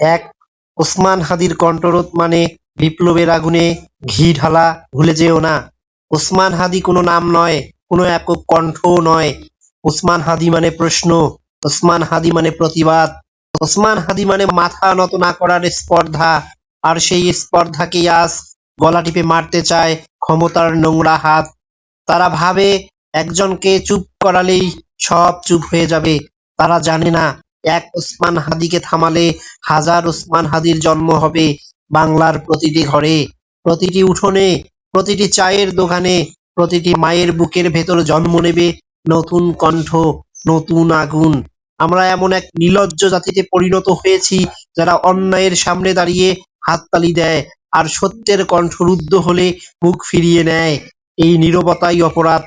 এক, ওসমান হাদির কণ্ঠরোধ মানে বিপ্লবের আগুনে ঘি ঢালা। ভুলে যেও না, ওসমান হাদি কোনো নাম নয়, কোনো একক কণ্ঠও নয়। ওসমান হাদি মানে প্রশ্ন, ওসমান হাদি মানে প্রতিবাদ, ওসমান হাদি মানে মাথা নত না করার স্পর্ধা। আর সেই স্পর্ধাকেই আজ গলা টিপে মারতে চায় ক্ষমতার নোংরা হাত। তারা ভাবে একজনকে চুপ করালেই সব চুপ হয়ে যাবে। তারা জানে না, এক ওসমান হাদিকে থামালে হাজার ওসমান হাদির জন্ম হবে বাংলার প্রতিটি ঘরে, প্রতিটি উঠোনে, প্রতিটি চায়ের দোকানে, প্রতিটি মায়ের বুকের ভেতর জন্ম নেবে নতুন কণ্ঠ, নতুন আগুন। আমরা এমন এক নির্লজ্জ জাতিতে পরিণত হয়েছি যারা অন্যায়ের সামনে দাঁড়িয়ে হাততালি দেয় আর সত্যের কণ্ঠ রুদ্ধ হলে মুখ ফিরিয়ে নেয়। এই নীরবতাই অপরাধ।